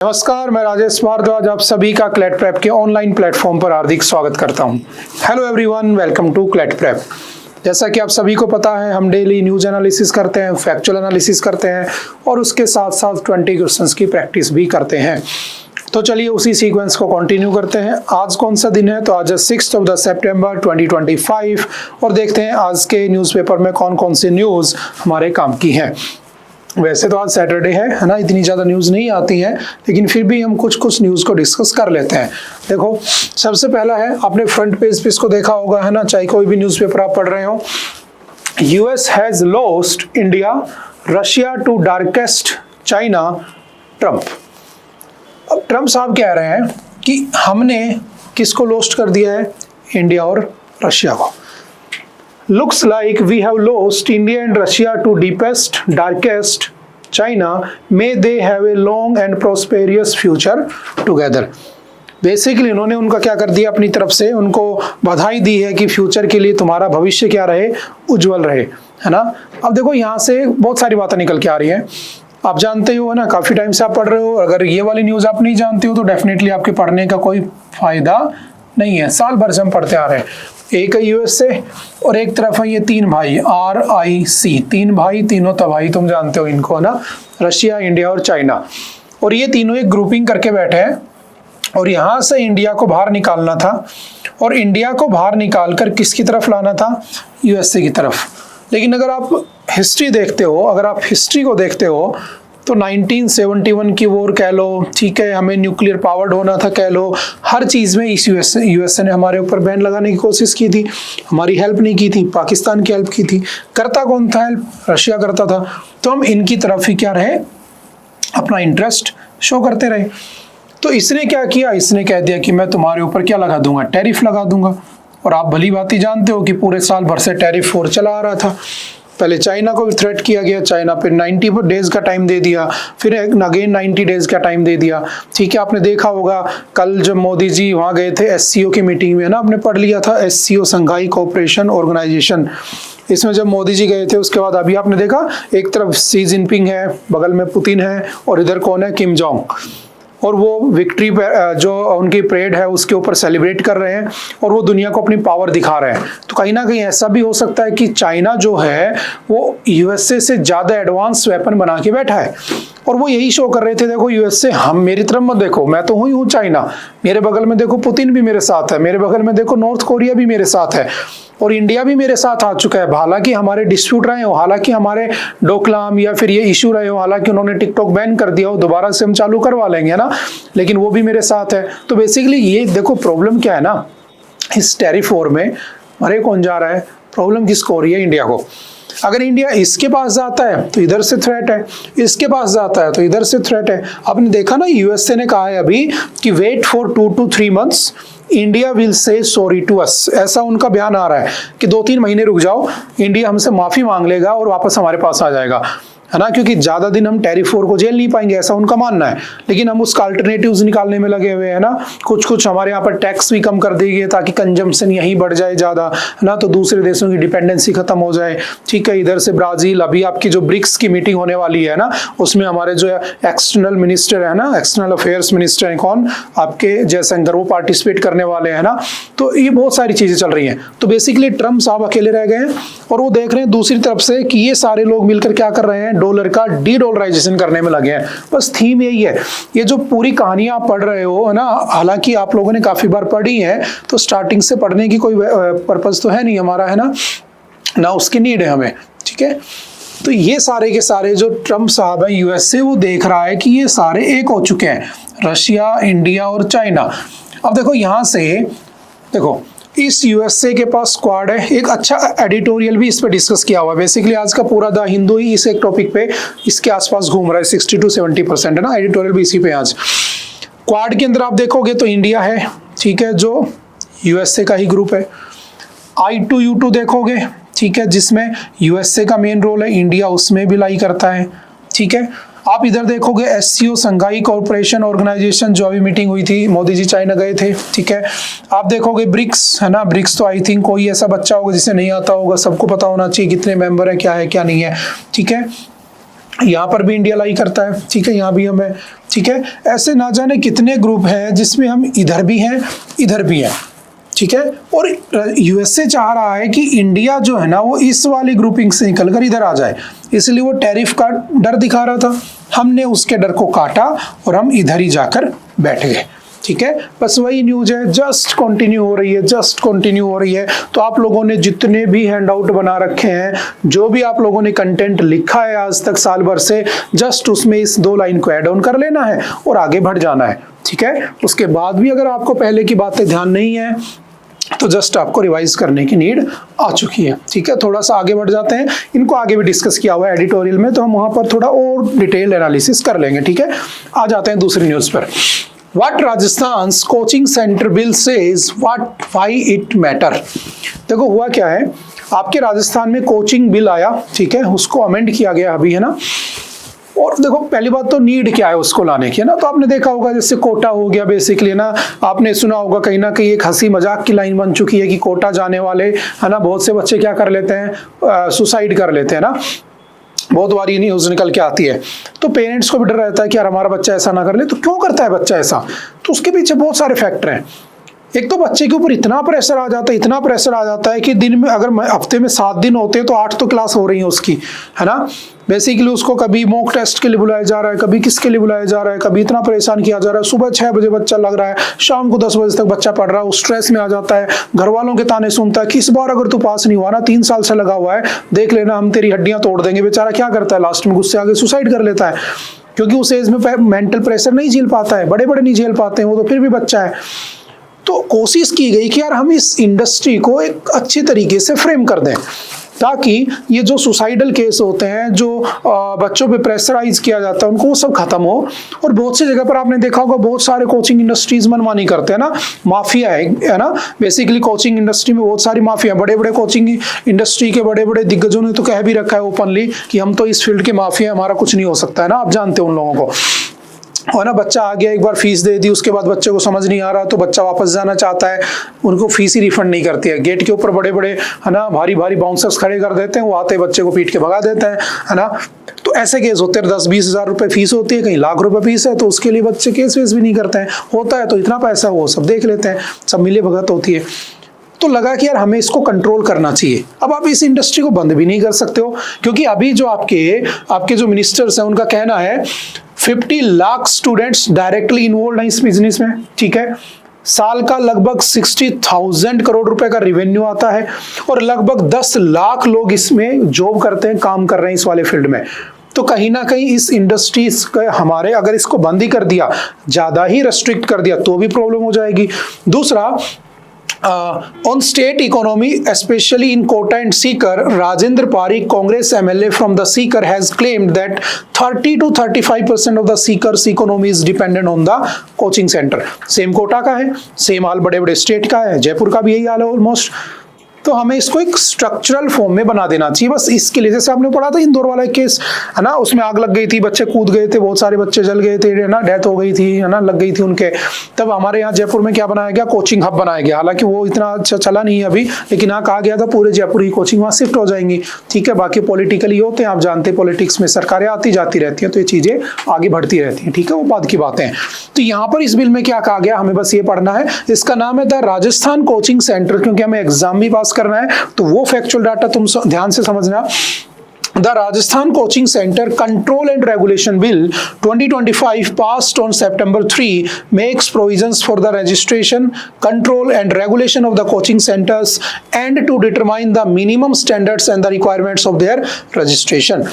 नमस्कार, मैं राजेश भारद्वाज आप सभी का क्लैट प्रेप के ऑनलाइन प्लेटफॉर्म पर हार्दिक स्वागत करता हूं। Hello everyone, welcome to CLAT prep. जैसा कि आप सभी को पता है, हम डेली न्यूज एनालिसिस करते हैं, फैक्चुअल एनालिसिस करते हैं और उसके साथ साथ 20 क्वेश्चंस की प्रैक्टिस भी करते हैं। तो चलिए उसी सीक्वेंस को कंटिन्यू करते हैं। आज कौन सा दिन है? तो आज है 6 सितंबर 2025 और देखते हैं आज के न्यूज़पेपर में कौन कौन सी न्यूज़ हमारे काम की हैं। वैसे तो आज सैटरडे है ना, इतनी ज़्यादा न्यूज़ नहीं आती है, लेकिन फिर भी हम कुछ न्यूज़ को डिस्कस कर लेते हैं। देखो, सबसे पहला है, आपने फ्रंट पेज पे इसको देखा होगा है ना, चाहे कोई भी न्यूज़पेपर आप पढ़ रहे हो। US has lost India, Russia to darkest China, Trump. अब ट्रंप साहब कह रहे हैं कि हमने किसको लॉस्ट कर दिया है? इंडिया और रशिया को। Looks like we have lost India and Russia to deepest, darkest China. May they have a long and prosperous future together. Basically इन्होंने उनका क्या कर दिया, अपनी तरफ से उनको बधाई दी है कि फ्यूचर के लिए तुम्हारा भविष्य क्या रहे, उज्जवल रहे, है ना। अब देखो, यहाँ से बहुत सारी बातें निकल के आ रही हैं। आप जानते हो ना, काफ़ी टाइम से आप पढ़ रहे हो। अगर ये वाली न्यूज़ आप नहीं जानते हो तो डेफिनेटली आपके पढ़ने का कोई फायदा नहीं है। साल भर से हम पढ़ते आ रहे हैं। एक है यूएसए और एक तरफ है ये तीन भाई RIC, तीन भाई, तीनों तबाही, तुम जानते हो इनको ना, रशिया, इंडिया और चाइना। और ये तीनों एक ग्रुपिंग करके बैठे हैं और यहाँ से इंडिया को बाहर निकालना था और इंडिया को बाहर निकाल कर किसकी तरफ लाना था? यूएसए की तरफ। लेकिन अगर आप हिस्ट्री देखते हो, अगर आप हिस्ट्री को देखते हो तो 1971 की वॉर कह लो, ठीक है, हमें न्यूक्लियर पावर्ड होना था कह लो, हर चीज़ में इस यूएसए ने हमारे ऊपर बैन लगाने की कोशिश की थी, हमारी हेल्प नहीं की थी, पाकिस्तान की हेल्प की थी। करता कौन था हेल्प? रशिया करता था। तो हम इनकी तरफ ही क्या रहे, अपना इंटरेस्ट शो करते रहे। तो इसने क्या किया, इसने कह दिया कि मैं तुम्हारे ऊपर क्या लगा दूंगा, टैरिफ लगा दूंगा। और आप भली बात ही जानते हो कि पूरे साल भर से टैरिफ वॉर चला आ रहा था। पहले चाइना को भी थ्रेट किया गया, चाइना पे 90 डेज का टाइम दे दिया, फिर अगेन 90 डेज का टाइम दे दिया, ठीक है। आपने देखा होगा कल जब मोदी जी वहाँ गए थे SCO की मीटिंग में ना, आपने पढ़ लिया था SCO, संघाई कोऑपरेशन ऑर्गेनाइजेशन। इसमें जब मोदी जी गए थे उसके बाद अभी आपने देखा एक तरफ शी जिनपिंग है, बगल में पुतिन है और इधर कौन है? Kim Jong. और वो विक्ट्री जो उनकी परेड है उसके ऊपर सेलिब्रेट कर रहे हैं और वो दुनिया को अपनी पावर दिखा रहे हैं। तो कहीं ना कहीं ऐसा भी हो सकता है कि चाइना जो है वो यूएसए से ज़्यादा एडवांस वेपन बना के बैठा है और वो यही शो कर रहे थे, देखो यूएसए, हम मेरी तरफ मत देखो, मैं तो हूँ चाइना, मेरे बगल में देखो पुतिन भी मेरे साथ है, मेरे बगल में देखो नॉर्थ कोरिया भी मेरे साथ है और इंडिया भी मेरे साथ आ चुका है। हालांकि हमारे डिस्प्यूट रहे हो, हालांकि हमारे डोकलाम या फिर ये इशू रहे हो, हालांकि उन्होंने टिकटॉक बैन कर दिया हो, दोबारा से हम चालू करवा लेंगे ना, लेकिन वो भी मेरे साथ है। तो बेसिकली ये देखो प्रॉब्लम क्या है ना, इस टैरिफ वॉर में मरे कौन जा रहा है? प्रॉब्लम किसको हो रही है? इंडिया को। अगर इंडिया इसके पास जाता है तो इधर से थ्रेट है, इसके पास जाता है तो इधर से थ्रेट है। आपने देखा ना, यूएसए ने कहा है अभी कि wait for 2 to 3 months, India will say sorry to us. ऐसा उनका बयान आ रहा है कि 2-3 महीने रुक जाओ, इंडिया हमसे माफी मांग लेगा और वापस हमारे पास आ जाएगा, है ना, क्योंकि ज़्यादा दिन हम टैरिफ वॉर को झेल नहीं पाएंगे, ऐसा उनका मानना है। लेकिन हम उसका अल्टरनेटिव्स निकालने में लगे हुए हैं ना, कुछ हमारे यहाँ पर टैक्स भी कम कर देंगे ताकि कंजम्पशन यहीं बढ़ जाए ज़्यादा, है ना, तो दूसरे देशों की डिपेंडेंसी खत्म हो जाए, ठीक है। इधर से ब्राज़ील, अभी आपकी जो ब्रिक्स की मीटिंग होने वाली है ना, उसमें हमारे जो एक्सटर्नल मिनिस्टर है ना, एक्सटर्नल अफेयर्स मिनिस्टर हैं कौन? आपके जयशंकर, वो पार्टिसिपेट करने वाले हैं ना। तो ये बहुत सारी चीज़ें चल रही हैं। तो बेसिकली ट्रम्प साहब अकेले रह गए हैं और वो देख रहे हैं दूसरी तरफ से कि ये सारे लोग मिलकर क्या कर रहे हैं? डॉलर का डी-डॉलराइजेशन करने में लगे हैं। बस थीम यही है। ये जो पूरी कहानियां आप पढ़ रहे हो ना, हालांकि आप लोगों ने काफी बार पढ़ी है, तो स्टार्टिंग से पढ़ने की कोई पर्पस तो है नहीं हमारा, है ना उसकी नीड है हमें, ठीक है। तो ये सारे के सारे जो ट्रम्प साहब है यूएसए, वो देख रहा है कि ये सारे एक हो चुके हैं, रशिया, इंडिया और चाइना। अब देखो यहाँ से, देखो इस यूएसए के पास स्क्वाड है। एक अच्छा एडिटोरियल भी इस पे डिस्कस किया हुआ है। बेसिकली आज का पूरा द हिंदू ही इस एक टॉपिक पे इसके आसपास घूम रहा है, 60 to 70% है ना, एडिटोरियल भी इसी पे आज। क्वाड के अंदर आप देखोगे तो इंडिया है, ठीक है, जो यूएसए का ही ग्रुप है। I2U2 देखोगे, ठीक है, जिसमें यूएसए का मेन रोल है, इंडिया उसमें भी लाई करता है, ठीक है। आप इधर देखोगे SCO, संघाई कोऑपरेशन ऑर्गेनाइजेशन, जो अभी मीटिंग हुई थी, मोदी जी चाइना गए थे, ठीक है। आप देखोगे ब्रिक्स, है ना, ब्रिक्स तो आई थिंक कोई ऐसा बच्चा होगा जिसे नहीं आता होगा, सबको पता होना चाहिए कितने मेंबर है, क्या नहीं है, ठीक है। यहाँ पर भी इंडिया लाई करता है, ठीक है, यहाँ भी हम है, ठीक है। ऐसे ना जाने कितने ग्रुप हैं जिसमें हम इधर भी हैं इधर भी हैं, ठीक है। और यूएसए चाह रहा है कि इंडिया जो है ना वो इस वाली ग्रुपिंग से निकलकर इधर आ जाए, इसलिए वो टैरिफ का डर दिखा रहा था। हमने उसके डर को काटा और हम इधर ही जाकर बैठ गए, ठीक है। बस वही न्यूज है, जस्ट कंटिन्यू हो रही है, जस्ट कंटिन्यू हो रही है। तो आप लोगों ने जितने भी हैंडआउट बना रखे हैं, जो भी आप लोगों ने कंटेंट लिखा है आज तक साल भर से, जस्ट उसमें इस 2 लाइन को ऐड ऑन कर लेना है और आगे बढ़ जाना है, ठीक है। उसके बाद भी अगर आपको पहले की बातें ध्यान नहीं है तो जस्ट आपको रिवाइज करने की नीड आ चुकी है, ठीक है। थोड़ा सा आगे बढ़ जाते हैं, इनको आगे भी डिस्कस किया हुआ है एडिटोरियल में, तो हम वहां पर थोड़ा और डिटेल एनालिसिस कर लेंगे, ठीक है। आ जाते हैं दूसरी न्यूज पर। What Rajasthan's coaching center bill says, why it matter। देखो हुआ क्या है, आपके राजस्थान में कोचिंग बिल आया, ठीक है, उसको अमेंड किया गया अभी, है ना। और देखो पहली बात तो नीड क्या है उसको लाने की, है ना। तो आपने देखा होगा जैसे कोटा हो गया बेसिकली ना, आपने सुना होगा कहीं ना कहीं एक हंसी मजाक की लाइन बन चुकी है कि कोटा जाने वाले, है ना, बहुत से बच्चे क्या कर लेते हैं, सुसाइड कर लेते हैं ना, बहुत बार ये न्यूज निकल के आती है। तो पेरेंट्स को भी डर रहता है कि यार हमारा बच्चा ऐसा ना कर ले। तो क्यों करता है बच्चा ऐसा, तो उसके पीछे बहुत सारे फैक्टर हैं। एक तो बच्चे के ऊपर इतना प्रेशर आ जाता है, इतना प्रेशर आ जाता है कि दिन में अगर हफ्ते में 7 दिन होते हैं तो 8 तो क्लास हो रही है उसकी, है ना। बेसिकली उसको कभी मॉक टेस्ट के लिए बुलाया जा रहा है, कभी किसके लिए बुलाया जा रहा है, कभी इतना परेशान किया जा रहा है। सुबह 6 बजे बच्चा लग रहा है, शाम को 10 बजे तक बच्चा पढ़ रहा है, उस स्ट्रेस में आ जाता है, घर वालों के ताने सुनता है कि इस बार अगर तू पास नहीं हुआ ना, 3 साल से लगा हुआ है, देख लेना हम तेरी हड्डियां तोड़ देंगे। बेचारा क्या करता है, लास्ट में गुस्से आगे सुसाइड कर लेता है, क्योंकि उस एज में मेंटल प्रेशर नहीं झेल पाता है, बड़े बड़े नहीं झेल पाते हैं वो, तो फिर भी बच्चा है। तो कोशिश की गई कि यार हम इस इंडस्ट्री को एक अच्छी तरीके से फ्रेम कर दें, ताकि ये जो सुसाइडल केस होते हैं, जो बच्चों पे प्रेशराइज किया जाता है, उनको वो सब खत्म हो। और बहुत सी जगह पर आपने देखा होगा बहुत सारे कोचिंग इंडस्ट्रीज मनमानी करते हैं ना, माफिया है ना। बेसिकली कोचिंग इंडस्ट्री में बहुत सारी माफिया, बड़े बड़े कोचिंग इंडस्ट्री के बड़े बड़े दिग्गजों ने तो कह भी रखा है ओपनली कि हम तो इस फील्ड के माफिया, हमारा कुछ नहीं हो सकता, है ना। आप जानते हो उन लोगों को, और ना बच्चा आ गया, एक बार फीस दे दी, उसके बाद बच्चे को समझ नहीं आ रहा तो बच्चा वापस जाना चाहता है, उनको फीस ही रिफंड नहीं करती है। गेट के ऊपर बड़े बड़े, है ना, भारी भारी बाउंसर्स खड़े कर देते हैं, वो आते बच्चे को पीट के भगा देते हैं, है ना। तो ऐसे केस होते हैं, 10-20 हज़ार रुपए फीस होती है, कहीं लाख रुपए फीस है, तो उसके लिए बच्चे केस वेस भी नहीं करते हैं। होता है तो इतना पैसा वो सब देख लेते हैं, सब मिले भगत होती है। तो लगा कि यार हमें इसको कंट्रोल करना चाहिए। अब आप इस इंडस्ट्री को बंद भी नहीं कर सकते हो, क्योंकि अभी जो आपके जो मिनिस्टर्स हैं उनका कहना है 50 लाख स्टूडेंट्स डायरेक्टली इन्वॉल्व हैं इस बिजनेस में, ठीक है। साल का लगभग 60,000 करोड़ रुपए का रेवेन्यू आता है और लगभग 10 लाख लोग इसमें जॉब करते हैं, काम कर रहे हैं इस वाले फील्ड में। तो कहीं ना कहीं इस इंडस्ट्री हमारे अगर इसको बंद ही कर दिया, ज्यादा ही रेस्ट्रिक्ट कर दिया, तो भी प्रॉब्लम हो जाएगी। दूसरा, on state economy, especially in Kota and Sikar, Rajendra Parikh, Congress MLA from the Sikar, has claimed that 30 to 35% of the Sikar's economy is dependent on the coaching center. Same Kota का है, same हाल बड़े बड़े state का है, जयपुर का भी यही हाल है ऑलमोस्ट। तो हमें इसको एक स्ट्रक्चरल फॉर्म में बना देना चाहिए। बस इसके लिए, जैसे आपने पढ़ा था इंदौर वाला केस, है ना, उसमें आग लग गई थी, बच्चे कूद गए थे, बहुत सारे बच्चे जल गए थे, है ना, डेथ हो गई थी, है ना, लग गई थी उनके। तब हमारे यहाँ जयपुर में क्या बनाया गया, कोचिंग हब बनाया गया। हालांकि वो इतना अच्छा चला नहीं है अभी, लेकिन हाँ कहा गया था पूरे जयपुर की कोचिंग वहाँ शिफ्ट हो जाएंगी, ठीक है। बाकी पॉलिटिकली होते हैं, आप जानते हैं पॉलिटिक्स में सरकारें आती जाती रहती हैं, तो ये चीजें आगे बढ़ती रहती हैं, ठीक है, वो बाद की बातें हैं। तो यहाँ पर इस बिल में क्या कहा गया, हमें बस ये पढ़ना है। इसका नाम है द राजस्थान कोचिंग सेंटर, क्योंकि हमें एग्जाम भी पास करना है, तो वो फैक्चुअल डाटा तुम ध्यान से समझना। The Rajasthan Coaching Center Control and Regulation Bill 2025 passed on September 3 makes provisions for the registration, control and regulation of the coaching centers and to determine the minimum standards and the requirements of their registration.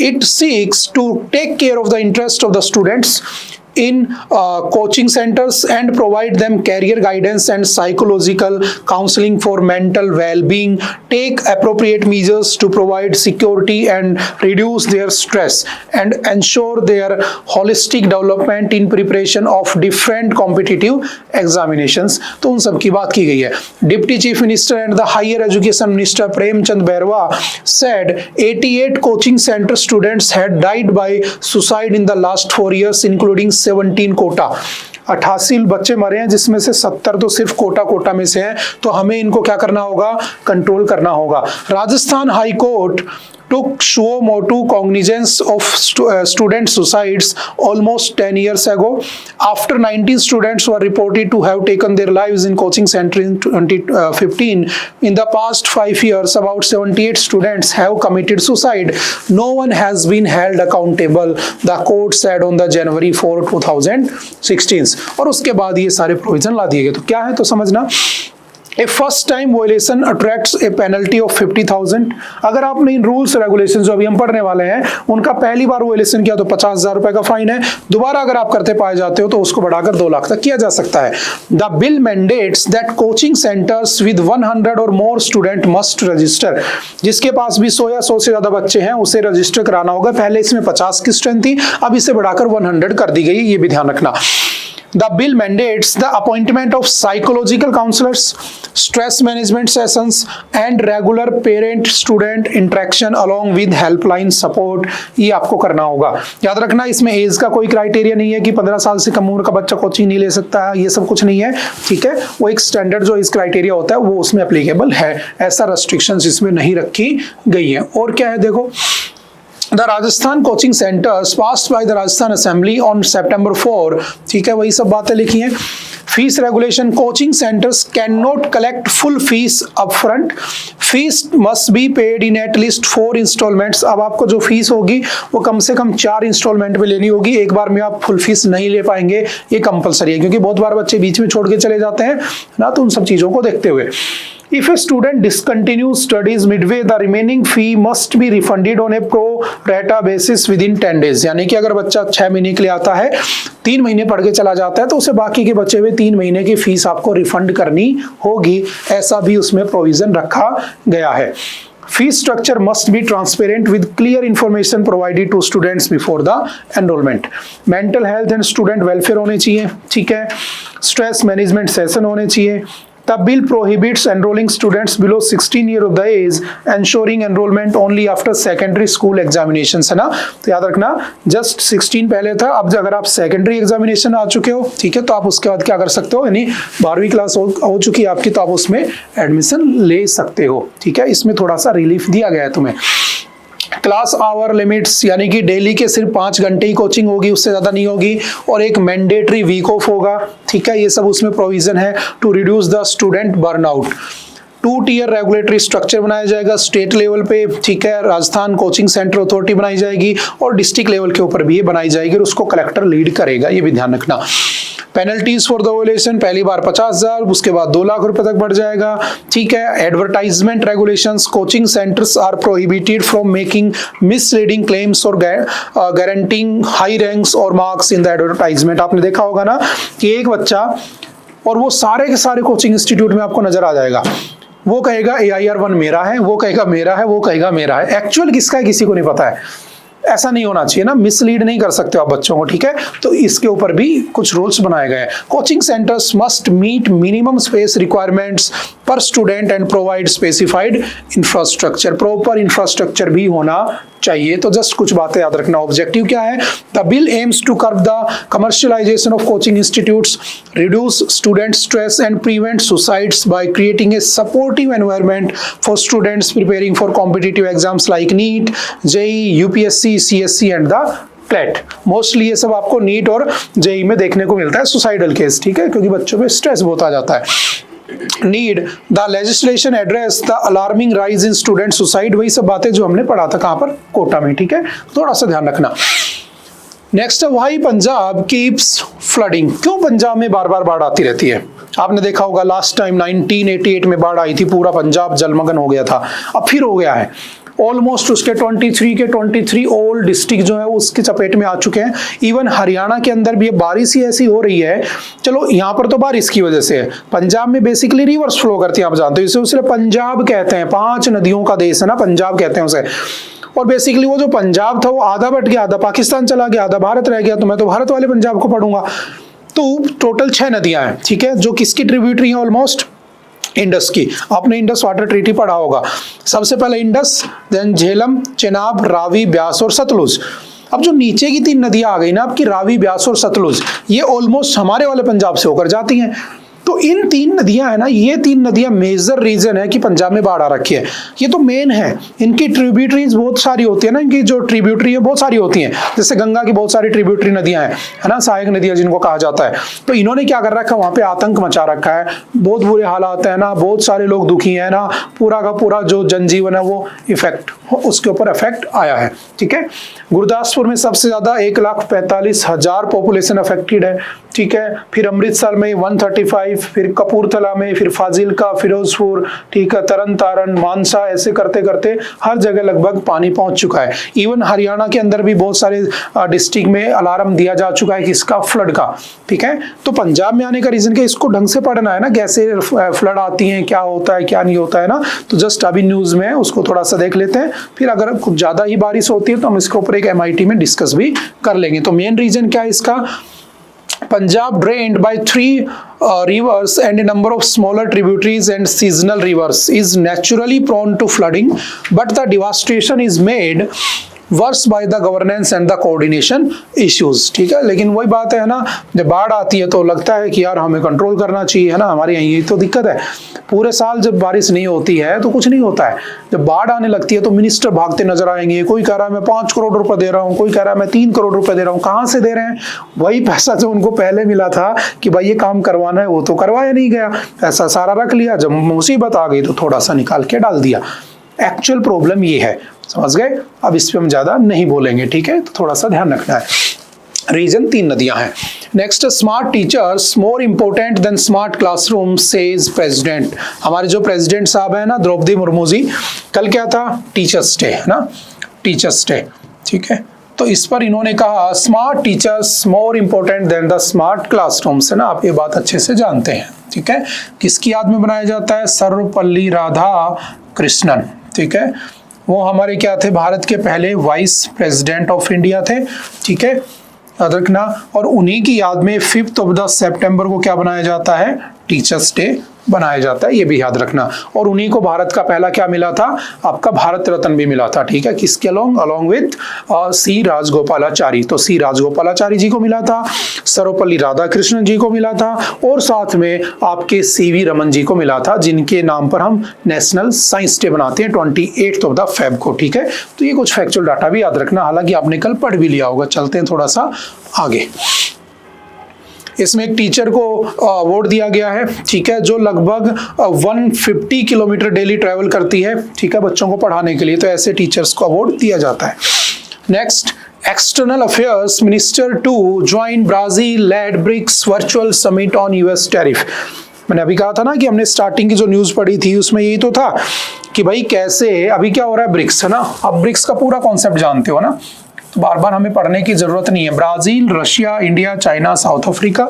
It seeks to take care of the interest of the students in coaching centers and provide them career guidance and psychological counseling for mental well-being, take appropriate measures to provide security and reduce their stress, and ensure their holistic development in preparation of different competitive examinations। तो उन सब की बात की गई है। Deputy chief minister and the higher education minister Premchand Bairwa said 88 coaching center students had died by suicide in the last 4 years, including 17 Kota. 88 बच्चे मरे हैं, जिसमें से 70 तो सिर्फ कोटा में से हैं। तो हमें इनको क्या करना होगा, कंट्रोल करना होगा। Rajasthan high court took suo motu cognizance of student suicides almost 10 years ago. After 19 students were reported to have taken their lives in coaching center in 2015, in the past 5 years, about 78 students have committed suicide. No one has been held accountable, the court said on the January 4, 2016. और उसके बाद ये सारे provision ला दिए गए। तो क्या है तो समझना, A first time violation attracts a penalty of 50,000। अगर आपने इन रूल्स रेगुलेशन जो अभी हम पढ़ने वाले हैं उनका पहली बार वायलेशन किया तो 50,000 रुपए का फाइन है। दोबारा अगर आप करते पाए जाते हो तो उसको बढ़ाकर 2 लाख तक किया जा सकता है। The bill mandates that coaching centres with 100 और मोर स्टूडेंट मस्ट रजिस्टर। जिसके पास भी 100 या 100 से ज्यादा बच्चे हैं उसे रजिस्टर कराना होगा। पहले इसमें 50 की स्ट्रेंथ थी, अब इसे बढ़ाकर 100 कर दी गई, ये भी ध्यान रखना। The bill mandates the appointment of psychological counselors, stress management sessions, and regular parent-student interaction along with helpline support। ये आपको करना होगा। याद रखना इसमें एज का कोई क्राइटेरिया नहीं है कि 15 साल से कम उम्र का बच्चा कोचिंग नहीं ले सकता है, ये सब कुछ नहीं है, ठीक है। वो एक स्टैंडर्ड जो इस क्राइटेरिया होता है वो उसमें अप्लीकेबल है, ऐसा रेस्ट्रिक्शंस इसमें नहीं रखी गई है। और क्या है देखो, The Rajasthan coaching centers passed by the Rajasthan Assembly on September 4, ठीक है, वही सब बातें लिखी हैं। Fees regulation, coaching centres can not collect full fees upfront, fees must be paid in at least 4 instalments. अब आपको जो फीस होगी वो कम से कम 4 इंस्टॉलमेंट में लेनी होगी, एक बार में आप फुल फीस नहीं ले पाएंगे, ये कंपलसरी है, क्योंकि बहुत बार बच्चे बीच में छोड़ के चले जाते हैं ना, तो उन सब चीजों को देखते हुए। If a student discontinues studies midway, the remaining fee must be refunded on a pro rata basis within 10 days। यानी कि अगर बच्चा 6 महीने के लिए आता है, 3 महीने पढ़ के चला जाता है, तो उसे बाकी के बचे हुए 3 महीने की फीस आपको रिफंड करनी होगी, ऐसा भी उसमें प्रोविजन रखा गया है। Fee structure must be transparent with clear information provided to students before the enrollment। Mental health and student welfare होने चाहिए, ठीक है। Stress management session होने चाहिए। The bill prohibits enrolling students below 16 years of the age, ensuring enrollment only after secondary school examinations, है ना। तो याद रखना जस्ट 16 पहले था, अब अगर आप सेकेंडरी एग्जामिनेशन आ चुके हो, ठीक है, तो आप उसके बाद क्या कर सकते हो, यानी 12वीं क्लास हो चुकी है आपकी, तो आप उसमें एडमिशन ले सकते हो, ठीक है। इसमें थोड़ा सा रिलीफ दिया गया है तुम्हें। क्लास आवर लिमिट्स, यानी कि डेली के सिर्फ 5 घंटे ही कोचिंग होगी, उससे ज्यादा नहीं होगी, और एक मैंडेटरी वीक ऑफ होगा, ठीक है। ये सब उसमें प्रोविजन है to reduce the student burnout. 2 tier regulatory structure बनाया जाएगा स्टेट लेवल पे, ठीक है। राजस्थान कोचिंग सेंटर अथॉरिटी बनाई जाएगी और डिस्ट्रिक्ट लेवल के ऊपर भी ये बनाई जाएगी और उसको कलेक्टर लीड करेगा, ये भी ध्यान रखना। पेनल्टीज फॉर द वायलेशन, पहली बार 50,000, उसके बाद 2 लाख रुपए तक बढ़ जाएगा, ठीक है। Advertisement regulations, coaching centres are prohibited from making misleading claims और गारंटीइंग हाई रैंक्स और मार्क्स इन द एडवर्टाइजमेंट। आपने देखा होगा ना कि एक बच्चा, और वो सारे के सारे कोचिंग इंस्टीट्यूट में आपको नजर आ जाएगा, वो कहेगा AIR 1 मेरा है, वो कहेगा मेरा है, वो कहेगा मेरा है, एक्चुअल किसका है किसी को नहीं पता है। ऐसा नहीं होना चाहिए ना, मिसलीड नहीं कर सकते आप बच्चों को, ठीक है। तो इसके ऊपर भी कुछ रूल्स बनाए गए हैं। Coaching centres must meet minimum space requirements per student and provide specified infrastructure, proper infrastructure भी होना चाहिए। तो जस्ट कुछ बातें याद रखना। ऑब्जेक्टिव क्या है, the bill aims to curb the commercialisation of coaching institutes, reduce student stress and prevent suicides by creating a supportive environment for students preparing for competitive exams like NEET, JEE, UPSC, CSC and the CLAT. Mostly ये सब आपको NEET और JEE में देखने को मिलता है, suicidal case, ठीक है, क्योंकि बच्चों में स्ट्रेस बहुत आ जाता है। Need the legislation address the alarming rise in student suicide, वही सब बातें जो हमने पढ़ा था कहां पर, कोटा में, ठीक है, थोड़ा सा ध्यान रखना। Next, why Punjab keeps flooding, क्यों पंजाब में बार बार बाढ़ आती रहती है। आपने देखा होगा लास्ट टाइम 1988 में बाढ़ आई थी, पूरा पंजाब जलमग्न हो गया था, अब फिर हो गया है। ऑलमोस्ट उसके 23 ऑल डिस्ट्रिक्ट जो है उसके चपेट में आ चुके हैं। इवन हरियाणा के अंदर भी बारिश ही ऐसी हो रही है, चलो यहाँ पर तो बारिश की वजह से है, पंजाब में बेसिकली रिवर्स फ्लो करती है, आप जानते हो, इसे पंजाब कहते हैं, 5 नदियों का देश है ना, पंजाब कहते हैं उसे। और बेसिकली वो जो पंजाब था वो आधा बट गया, आधा पाकिस्तान चला गया, आधा भारत रह गया, तो मैं तो भारत वाले पंजाब को पढ़ूंगा। तो टोटल 6 नदियां हैं, ठीक है, जो किसकी ट्रिब्यूटरी है, ऑलमोस्ट इंडस की। आपने इंडस वाटर ट्रीटी पढ़ा होगा। सबसे पहले इंडस, देन झेलम, चेनाब, रावी, ब्यास और सतलुज। अब जो नीचे की 3 नदियां आ गई ना आपकी, रावी, ब्यास और सतलुज, ये ऑलमोस्ट हमारे वाले पंजाब से होकर जाती हैं। तो इन 3 नदियां है ना, ये 3 नदियां मेजर रीजन है कि पंजाब में बाढ़ आ रखी है। ये तो मेन है। इनकी ट्रिब्यूटरीज बहुत सारी होती है ना, इनकी जो ट्रिब्यूटरी है बहुत सारी होती हैं, जैसे गंगा की बहुत सारी ट्रिब्यूटरी नदियां हैं, है ना, सहायक नदियां जिनको कहा जाता है। तो इन्होंने क्या कर रखा है, वहां पे आतंक मचा रखा है, बहुत बुरे हालात है ना, बहुत सारे लोग दुखी है ना, पूरा का पूरा जो जनजीवन है वो इफेक्ट, उसके ऊपर इफेक्ट आया है। ठीक है, गुरदासपुर में सबसे ज्यादा 1,45,000 पॉपुलेशन अफेक्टेड है। ठीक है, फिर अमृतसर में 135, फिर कपूरथला में, फिर फाजिलका, फिरोजपुर, ठीक है, तरन तारण, मानसा, ऐसे करते करते हर जगह लगभग पानी पहुंच चुका है। इवन हरियाणा के अंदर भी बहुत सारे डिस्ट्रिक्ट में अलार्म दिया जा चुका है किसका, फ्लड का। ठीक है, तो पंजाब में आने का रीजन क्या, इसको ढंग से पढ़ना है ना, कैसे फ्लड आती है, क्या होता है क्या नहीं होता है ना। तो जस्ट अभी न्यूज में है, उसको थोड़ा सा देख लेते हैं, फिर अगर कुछ ज्यादा ही बारिश होती है तो हम इसके ऊपर एक MIT में डिस्कस भी कर लेंगे। तो मेन रीजन क्या है इसका, Punjab drained by 3 rivers and a number of smaller tributaries and seasonal rivers is naturally prone to flooding, but the devastation is made worse by the governance and the coordination issues. ठीक है, लेकिन वही बात है ना, जब बाढ़ आती है तो लगता है कि यार हमें कंट्रोल करना चाहिए, है ना, हमारे यहाँ यही तो दिक्कत है। पूरे साल जब बारिश नहीं होती है तो कुछ नहीं होता है, जब बाढ़ आने लगती है तो मिनिस्टर भागते नजर आएंगे, कोई कह रहा है मैं 5 करोड़ रुपए दे रहा हूँ, कोई कह रहा है मैं 3 करोड़ रुपए दे रहा हूँ। कहाँ से दे रहे हैं, वही पैसा जो उनको पहले मिला था कि भाई ये काम करवाना है, वो तो करवाया नहीं गया, पैसा सारा रख लिया, जब मुसीबत आ गई तो थोड़ा सा निकाल के डाल दिया। एक्चुअल प्रॉब्लम ये है, समझ गए। अब इस पे हम ज्यादा नहीं बोलेंगे, ठीक है, तो थोड़ा सा ध्यान रखना है। रीजन 3 नदियां हैं। Next, smart teachers more important than smart classroom says president. हमारे जो प्रेसिडेंट साहब है ना, द्रौपदी मुर्मू जी, कल क्या था, टीचर्स डे है ना, टीचर्स डे। ठीक है, तो इस पर इन्होंने कहा smart teachers more important than the smart classrooms, है ना, आप ये बात अच्छे से जानते हैं। ठीक है, किसकी याद में बनाया जाता है, सर्वपल्ली राधा कृष्णन। ठीक है, वो हमारे क्या थे, भारत के पहले वाइस प्रेसिडेंट ऑफ इंडिया थे। ठीक है, याद रखना। और उन्हीं की याद में 5 सितंबर को क्या बनाया जाता है, टीचर्स डे बनाया जाता है, ये भी याद रखना। और उन्हीं को भारत का पहला क्या मिला था, आपका भारत रत्न भी मिला था। ठीक है, किसके अलोंग विथ सी राजगोपालाचारी। तो सी राजगोपालाचारी जी को मिला था, सर्वपल्ली राधाकृष्णन जी को मिला था, और साथ में आपके CV रमन जी को मिला था, जिनके नाम पर हम नेशनल साइंस डे बनाते हैं 28 फेब को। ठीक है, तो ये कुछ फैक्चुअल डाटा भी याद रखना, हालांकि आपने कल पढ़ भी लिया होगा। चलते हैं थोड़ा सा आगे। इसमें एक टीचर को अवार्ड दिया गया है। ठीक है, जो लगभग 150 किलोमीटर डेली ट्रैवल करती है, ठीक है, बच्चों को पढ़ाने के लिए, तो ऐसे टीचर्स को अवार्ड दिया जाता है। Next, external affairs minister to join Brazil led BRICS virtual summit on US tariff. मैंने अभी कहा था ना कि हमने स्टार्टिंग की जो न्यूज पढ़ी थी उसमें यही तो था कि भाई कैसे अभी क्या हो रहा है, ब्रिक्स, है ना, आप ब्रिक्स का पूरा कॉन्सेप्ट जानते हो ना, तो बार बार हमें पढ़ने की जरूरत नहीं है। Brazil, Russia, India, China, south Africa.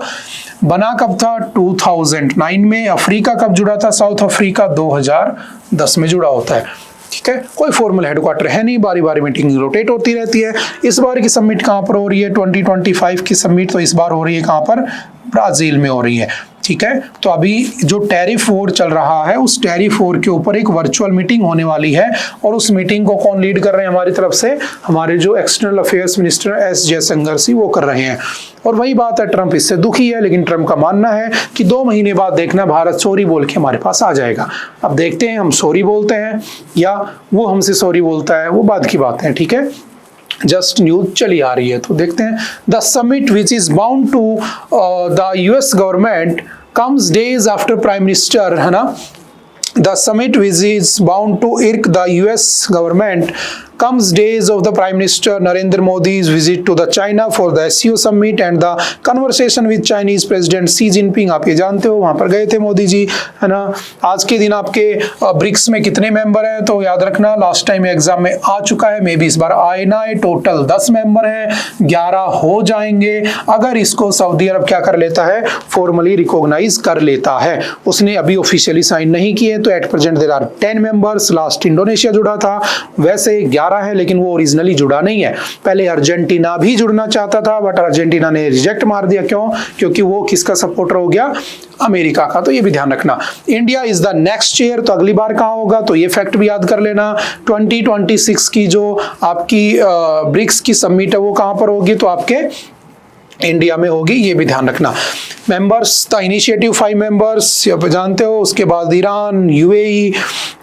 बना कब था, 2009 में। अफ्रीका कब जुड़ा था, साउथ अफ्रीका 2010 में जुड़ा होता है। ठीक है, कोई फॉर्मल हेडक्वार्टर है नहीं, बारी बारी मीटिंग रोटेट होती रहती है। इस बार की समिट कहाँ पर हो रही है, 2025 की समिट तो इस बार हो रही है कहाँ पर, ब्राजील में हो रही है। ठीक है, तो अभी जो टैरिफ वॉर चल रहा है, उस टैरिफ वॉर के ऊपर एक वर्चुअल मीटिंग होने वाली है, और उस मीटिंग को कौन लीड कर रहे हैं हमारी तरफ से, हमारे जो external affairs minister S Jaishankar ji वो कर रहे हैं। और वही बात है, ट्रंप इससे दुखी है, लेकिन ट्रंप का मानना है कि 2 महीने बाद देखना भारत सॉरी बोल के हमारे पास आ जाएगा। अब देखते हैं हम सॉरी बोलते हैं या वो हमसे सॉरी बोलता है, वो बाद की बात है। ठीक है, जस्ट न्यूज चली आ रही है, तो देखते हैं। The summit which is bound to the US government comes days after prime minister, है ना, the summit which is bound to irk the US government comes days of the Prime Minister Narendra Modi's visit to the China for the SCO summit and the conversation with Chinese President Xi Jinping। आप ये जानते हो वहां पर गए थे मोदी जी, है ना। आज के दिन आपके ब्रिक्स में कितने मेंबर हैं, तो याद रखना लास्ट टाइम एग्जाम में आ चुका है, मे बी इस बार आए ना आए, टोटल 10 मेंबर हैं, 11 हो जाएंगे अगर इसको सऊदी अरब क्या कर लेता है, फॉर्मली रिकॉग्नाइज कर लेता है। उसने अभी ऑफिशियली साइन नहीं किए, तो at present there are 10 members. Last Indonesia जुड़ा था, वैसे 11 है, लेकिन वो ओरिजिनली जुड़ा नहीं है। पहले अर्जेंटीना भी जुड़ना चाहता था, बट अर्जेंटीना ने रिजेक्ट मार दिया। क्यों? क्योंकि वो किसका सपोर्टर हो गया, अमेरिका का। तो ये भी ध्यान रखना। India is the next year, तो अगली बार कहां होगा, तो ये फैक्ट भी याद कर लेना। 2026 की जो आपकी ब्रिक्स की समिट है वो कहां पर होगी, तो आपके इंडिया में होगी, ये भी ध्यान रखना। मेंबर्स, द इनिशिएटिव 5 मेंबर्स आप जानते हो, उसके बाद ईरान, यूएई,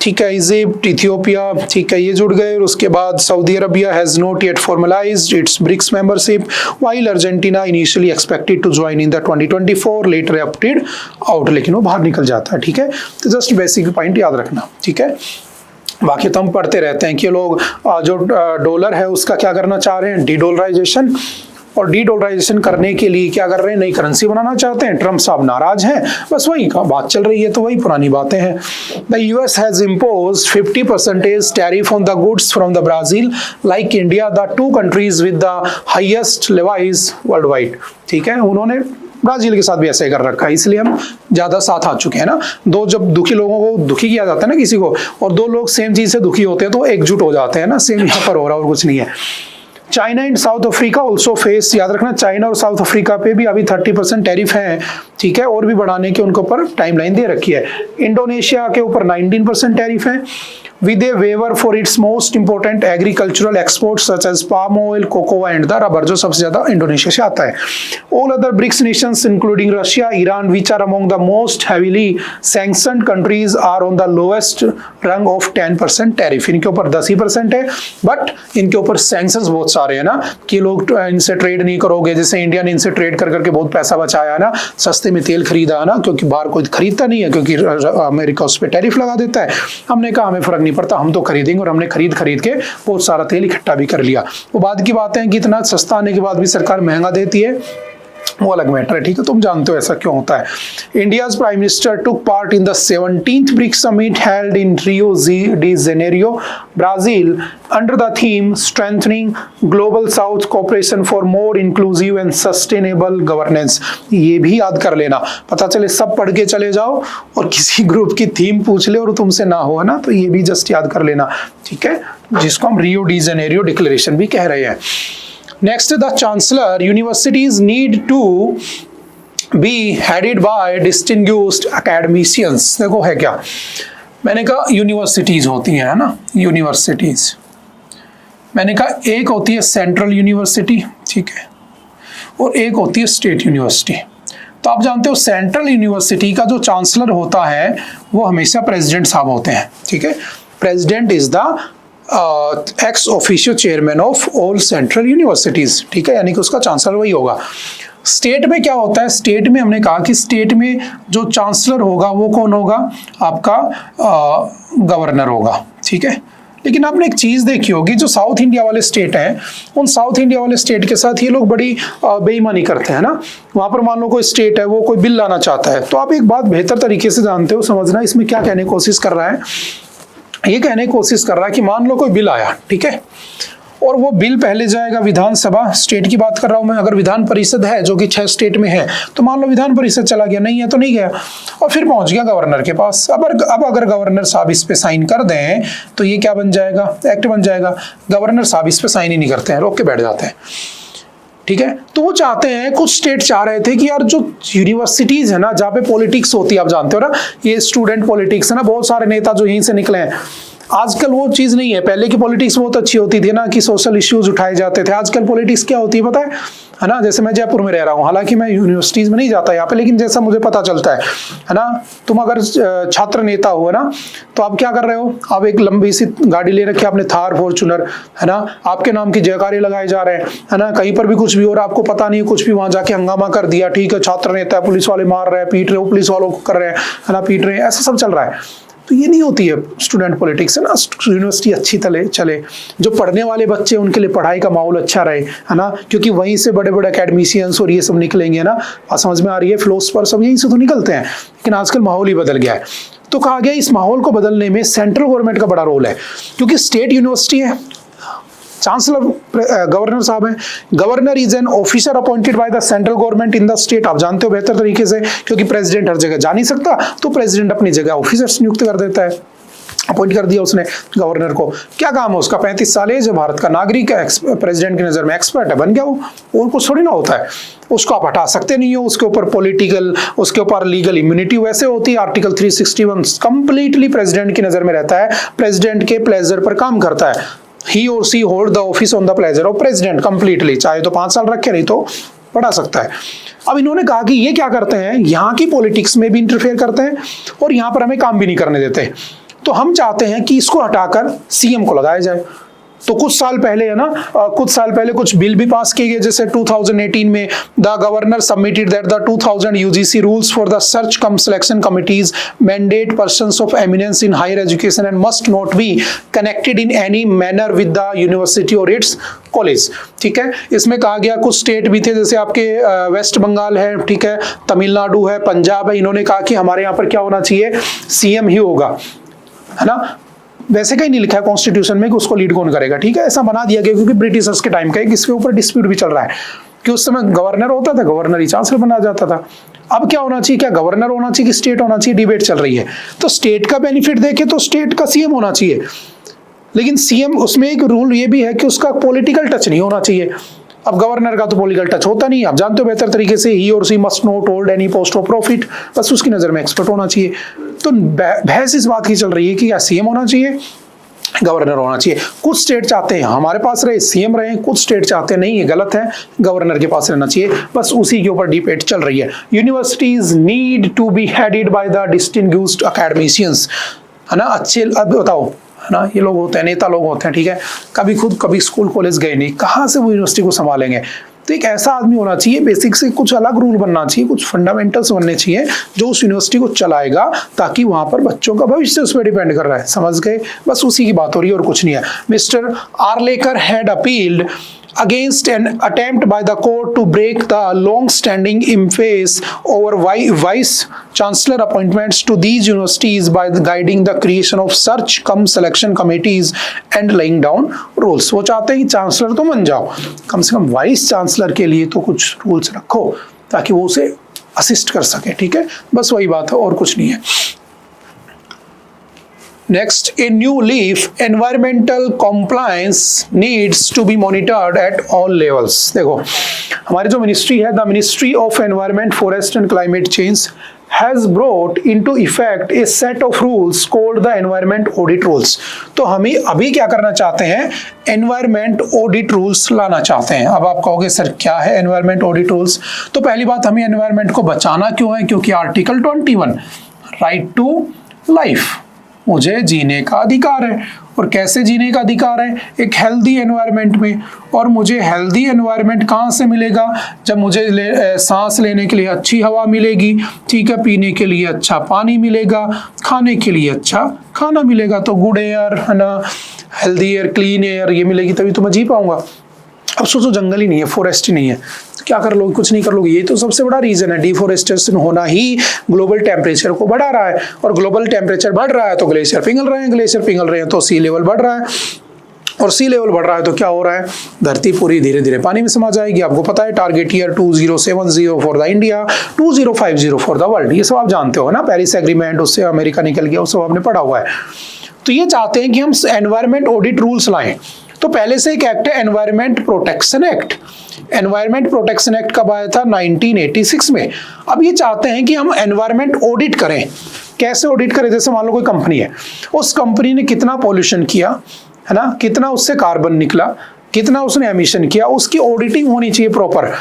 ठीक है, इजिप्ट, इथियोपिया, ठीक है, ये जुड़ गए। और उसके बाद Saudi Arabia has not yet formalised its BRICS membership, while Argentina initially expected to join in the 2024 later opted out, लेकिन वो बाहर निकल जाता है, ठीक है। तो जस्ट बेसिक पॉइंट याद रखना, ठीक है। बाकी तो हम पढ़ते रहते हैं कि लोग जो डॉलर है उसका क्या करना चाह रहे हैं, डी डॉलराइजेशन, और डी डॉलराइजेशन करने के लिए क्या कर रहे हैं, नई करेंसी बनाना चाहते हैं। ट्रम्प साहब नाराज हैं, बस वही का बात चल रही है, तो वही पुरानी बातें हैं। The US has imposed 50% tariff on the goods from the Brazil like India, the two countries with the highest levies world wide, ठीक है। उन्होंने ब्राजील के साथ भी ऐसा ही कर रखा है, इसलिए हम ज्यादा साथ आ चुके हैं ना। दो जब दुखी लोगों को दुखी किया जाता है ना किसी को, और दो लोग सेम चीज से दुखी होते हैं तो एकजुट हो जाते हैं ना, सेम यहाँ पर हो रहा और कुछ नहीं है। China and south Africa also face, याद रखना चाइना और साउथ अफ्रीका पे भी अभी 30% टैरिफ है, ठीक है, और भी बढ़ाने के उनके ऊपर टाइमलाइन दे रखी है। इंडोनेशिया के ऊपर 19% टैरिफ है, with a waiver for its most important agricultural exports such as palm oil, cocoa and the rubber, जो सबसे ज्यादा इंडोनेशिया से आता है। All other BRICS nations including Russia, Iran, which are among the most heavily sanctioned countries, are on the lowest rung of 10% tariff। इनके ऊपर 10% है, but इनके ऊपर सैंक्शंस बहुत सारे हैं ना, कि लोग इनसे ट्रेड नहीं करोगे। जैसे इंडिया ने इनसे ट्रेड कर करके बहुत पैसा बचाया है ना, सस्ते में तेल खरीदा है ना, क्योंकि बाहर कोई खरीदता नहीं है, क्योंकि अमेरिका उस पर टैरिफ लगा देता है। हमने कहा हमें फर्क नहीं पड़ता, हम तो खरीदेंगे, और हमने खरीद के बहुत सारा तेल इकट्ठा भी कर लिया। वो बाद की बात है कि इतना सस्ता आने के बाद भी सरकार महंगा देती है, वो अलग मैटर है, ठीक है। तुम जानते हो ऐसा क्यों होता है। India's prime minister took part in the 17th BRICS summit held in Rio de Janeiro, Brazil, under the theme strengthening global south cooperation for more inclusive and sustainable governance. ये भी याद कर लेना, पता चले सब पढ़ के चले जाओ और किसी ग्रुप की थीम पूछ ले और तुमसे ना हो, है ना, तो ये भी जस्ट याद कर लेना, ठीक है, जिसको हम रियो डी जेनेरियो डिक्लेरेशन भी कह रहे हैं। Next, the chancellor universities need to be headed by distinguished academicians। देखो है क्या, मैंने कहा यूनिवर्सिटीज होती हैं, है ना, यूनिवर्सिटीज, मैंने कहा एक होती है सेंट्रल यूनिवर्सिटी, ठीक है, और एक होती है स्टेट यूनिवर्सिटी। तो आप जानते हो सेंट्रल यूनिवर्सिटी का जो चांसलर होता है वो हमेशा प्रेसिडेंट साहब होते हैं, ठीक है। President is the ex officio chairman of all central universities, ठीक है, यानी कि उसका चांसलर वही होगा। स्टेट में क्या होता है, स्टेट में हमने कहा कि स्टेट में जो चांसलर होगा वो कौन होगा, आपका गवर्नर होगा, ठीक है। लेकिन आपने एक चीज देखी होगी, जो साउथ इंडिया वाले स्टेट हैं, उन साउथ इंडिया वाले स्टेट के साथ ये लोग बड़ी बेईमानी करते हैं ना। वहां पर मान लो कोई स्टेट है, वो कोई बिल लाना चाहता है, तो आप एक बात बेहतर तरीके से जानते हो, समझना इसमें क्या कहने की कोशिश कर रहा है। ये कहने की कोशिश कर रहा है कि मान लो कोई बिल आया, ठीक है, और वो बिल पहले जाएगा विधानसभा, स्टेट की बात कर रहा हूं मैं, अगर विधान परिषद है जो कि 6 स्टेट में है, तो मान लो विधान परिषद चला गया, नहीं है तो नहीं गया, और फिर पहुंच गया गवर्नर के पास। अब अगर गवर्नर साहब इस पे साइन कर दें तो ये क्या बन जाएगा, एक्ट बन जाएगा। गवर्नर साहब इस पे साइन ही नहीं करते हैं, रोक के बैठ जाते हैं, ठीक है। तो वो चाहते हैं, कुछ स्टेट चाह रहे थे कि यार जो यूनिवर्सिटीज है ना, जहाँ पे पॉलिटिक्स होती है, आप जानते हो ना, ये स्टूडेंट पॉलिटिक्स है ना, बहुत सारे नेता जो यहीं से निकले हैं। आजकल वो चीज नहीं है, पहले की पॉलिटिक्स बहुत अच्छी होती थी ना, कि सोशल इश्यूज उठाए जाते थे। आजकल पॉलिटिक्स क्या होती है पता है ना, जैसे मैं जयपुर में रह रहा हूँ, हालांकि मैं यूनिवर्सिटीज में नहीं जाता यहाँ पे, लेकिन जैसा मुझे पता चलता है ना, तुम अगर छात्र नेता हो ना, तो आप क्या कर रहे हो, आप एक लंबी सी गाड़ी ले रखी है आपने, थार फॉर्च्यूनर, है ना, आपके नाम की जयकारे लगाए जा रहे हैं, है ना, कहीं पर भी कुछ भी हो रहा है, आपको पता नहीं, कुछ भी वहां जाके हंगामा कर दिया, ठीक है, छात्र नेता है, पुलिस वाले मार रहे हैं, पीट रहे हो, पुलिस वालों को कर रहे हैं, है ना, पीट रहे हैं, ऐसा सब चल रहा है। तो ये नहीं होती है स्टूडेंट पॉलिटिक्स, है ना। यूनिवर्सिटी अच्छी चले, जो पढ़ने वाले बच्चे उनके लिए पढ़ाई का माहौल अच्छा रहे, है ना, क्योंकि वहीं से बड़े बड़े एकेडमिशियंस और ये सब निकलेंगे ना, समझ में आ रही है, फिलोसफर सब यहीं से तो निकलते हैं। लेकिन आजकल माहौल ही बदल गया है, तो कहा गया इस माहौल को बदलने में सेंट्रल गवर्नमेंट का बड़ा रोल है, क्योंकि स्टेट यूनिवर्सिटी है, चांसलर गवर्नर साहब हैं। Governor is an officer appointed by the central government in the state, आप जानते हो बेहतर तरीके से, क्योंकि प्रेसिडेंट हर जगह जा नहीं सकता, तो प्रेसिडेंट अपनी जगह ऑफिसर्स नियुक्त कर देता है, अपॉइंट कर दिया उसने गवर्नर को। क्या काम है उसका, 35 साल एज है, भारत का नागरिक है, प्रेसिडेंट की नजर में एक्सपर्ट है, बन गया वो, उनको थोड़ी ना होता है, उसको आप हटा सकते नहीं हो, उसके ऊपर पॉलिटिकल, उसके ऊपर लीगल इम्यूनिटी वैसे होती है, आर्टिकल 361 कंप्लीटली प्रेसिडेंट की नजर में रहता है, प्रेसिडेंट के प्लेजर पर काम करता है। He or she hold the office on the pleasure of president completely, चाहे तो 5 साल रखे, नहीं तो बढ़ा सकता है। अब इन्होंने कहा कि ये क्या करते हैं, यहाँ की पॉलिटिक्स में भी इंटरफेयर करते हैं और यहाँ पर हमें काम भी नहीं करने देते। तो हम चाहते हैं कि इसको हटाकर सीएम को लगाया जाए। तो कुछ साल पहले है ना, कुछ साल पहले कुछ बिल भी पास किए गए, जैसे 2018 में the governor submitted that the 2000 UGC rules for the search cum selection committees mandate persons of eminence in higher education and must not be connected in any manner with the university और its college. ठीक है, इसमें कहा गया कुछ state भी थे, जैसे आपके वेस्ट बंगाल है, ठीक है, तमिलनाडु है, पंजाब है, इन्होंने कहा कि हमारे यहाँ पर क्या होना चाहिए, सीएम ही होगा, है ना। वैसे कहीं नहीं लिखा है कॉन्स्टिट्यूशन में कि उसको लीड कौन करेगा, ठीक है, ऐसा बना दिया गया क्योंकि ब्रिटिशर्स के टाइम का है, इसके ऊपर डिस्प्यूट भी चल रहा है कि उस समय गवर्नर होता था, गवर्नर ही चांसलर बना जाता था। अब क्या होना चाहिए, क्या गवर्नर होना चाहिए कि स्टेट होना चाहिए, डिबेट चल रही है। तो स्टेट का बेनिफिट देखे तो स्टेट का सीएम होना चाहिए, लेकिन सीएम उसमें एक रूल ये भी है कि उसका पॉलिटिकल टच नहीं होना चाहिए। अब गवर्नर का तो पॉलिटिकल टच होता नहीं, आप जानते हो बेहतर तरीके से, ही और C must not hold any post of profit, बस उसकी नजर में एक्सपर्ट होना चाहिए। तो बहस इस बात की चल रही है कि क्या सीएम होना चाहिए, गवर्नर होना चाहिए। कुछ स्टेट चाहते हैं हमारे पास रहे, सीएम रहे, कुछ स्टेट चाहते हैं नहीं ये गलत है, गवर्नर के पास रहना चाहिए। बस उसी के ऊपर डिबेट चल रही है। Universities need to be headed by the distinguished academicians, है ना, अच्छे, अब बताओ, है ना, ये लोग होते हैं, नेता लोग होते हैं, ठीक है, कभी स्कूल कॉलेज गए नहीं, कहाँ से वो यूनिवर्सिटी को संभालेंगे। तो एक ऐसा आदमी होना चाहिए, बेसिक से कुछ अलग रूल बनना चाहिए, कुछ फंडामेंटल्स बनने चाहिए जो उस यूनिवर्सिटी को चलाएगा, ताकि वहां पर बच्चों का भविष्य उस पर डिपेंड कर रहा है, समझ गए, बस उसी की बात हो रही है और कुछ नहीं है। Mister Arlekar had appealed against an attempt by the court to break the long-standing impasse over vice chancellor appointments to these universities by guiding the creation of search cum selection committees and laying down rules। वो चाहते हैं कि chancellor तो बन जाओ, कम से कम vice chancellor के लिए तो कुछ रूल्स रखो ताकि वो उसे असिस्ट कर सके, ठीक है, बस वही बात है और कुछ नहीं है। Next, a new leaf, environmental compliance needs to be monitored at all levels। देखो, हमारी जो मिनिस्ट्री है, the ministry of environment, forest and climate change has brought into effect a set of rules called the environment audit rules। तो हमें अभी क्या करना चाहते हैं, environment audit rules लाना चाहते हैं। अब आप कहोगे सर क्या है environment audit rules, तो पहली बात, हमें environment को बचाना क्यों है, क्योंकि आर्टिकल 21 राइट टू लाइफ, मुझे जीने का अधिकार है। और कैसे जीने का अधिकार है, एक हेल्दी एनवायरनमेंट में। और मुझे हेल्दी एनवायरनमेंट कहाँ से मिलेगा, जब मुझे सांस लेने के लिए अच्छी हवा मिलेगी, ठीक है, पीने के लिए अच्छा पानी मिलेगा, खाने के लिए अच्छा खाना मिलेगा, तो गुड एयर, है ना, हेल्दी एयर, क्लीन एयर ये मिलेगी, तभी तो मैं जी पाऊंगा। अब सोचो जंगल ही नहीं है, फॉरेस्ट ही नहीं है, तो क्या कर लोगे, कुछ नहीं कर लोगे। ये तो सबसे बड़ा रीजन है, डिफोरेस्टेशन होना ही ग्लोबल टेम्परेचर को बढ़ा रहा है। और ग्लोबल टेम्परेचर बढ़ रहा है तो ग्लेशियर पिघल रहे हैं, ग्लेशियर पिघल रहे हैं तो सी लेवल बढ़ रहा है, और सी लेवल बढ़ रहा है तो क्या हो रहा है, धरती पूरी धीरे धीरे पानी में समा जाएगी। आपको पता है target year 2070 for the India, 2050 for the world, ये सब आप जानते हो ना, पेरिस एग्रीमेंट, उससे अमेरिका निकल गया, वो सब आपने पढ़ा हुआ है। तो ये चाहते हैं कि हम एनवायरमेंट ऑडिट रूल्स लाएं। तो पहले से एक एक्ट है environment protection act. Environment protection act कब आया था, 1986 में। अब ये चाहते हैं कि हम एनवायरमेंट ऑडिट करें। कैसे ऑडिट करें, जैसे मान लो कोई कंपनी है, उस कंपनी ने कितना पॉल्यूशन किया, है ना, कितना उससे कार्बन निकला, कितना उसने एमिशन किया, उसकी ऑडिटिंग होनी चाहिए प्रॉपर।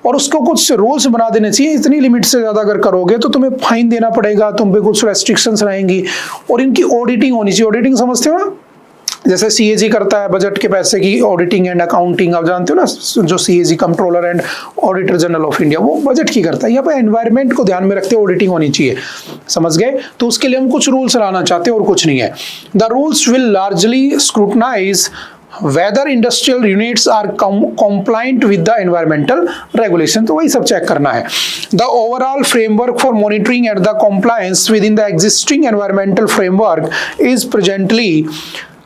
और उसको कुछ रूल्स बना देने चाहिए, इतनी लिमिट से ज्यादा अगर करोगे तो तुम्हें फाइन देना पड़ेगा, तुम पे कुछ रेस्ट्रिक्शंस रहेंगी, और इनकी ऑडिटिंग होनी चाहिए। ऑडिटिंग समझते हो ना, जैसे सीएजी करता है बजट के पैसे की ऑडिटिंग एंड अकाउंटिंग, आप जानते हो ना, जो CAG controller and auditor general of India, वो बजट की करता है। यहाँ पे एनवायरनमेंट को ध्यान में रखते ऑडिटिंग होनी चाहिए, समझ गए। तो उसके लिए हम कुछ रूल्स लाना चाहते हैं और कुछ नहीं है। The rules will largely scrutinise whether industrial units are compliant with the environmental regulation, तो वही सब चेक करना है। The overall framework for monitoring and the compliance within the existing environmental framework is presently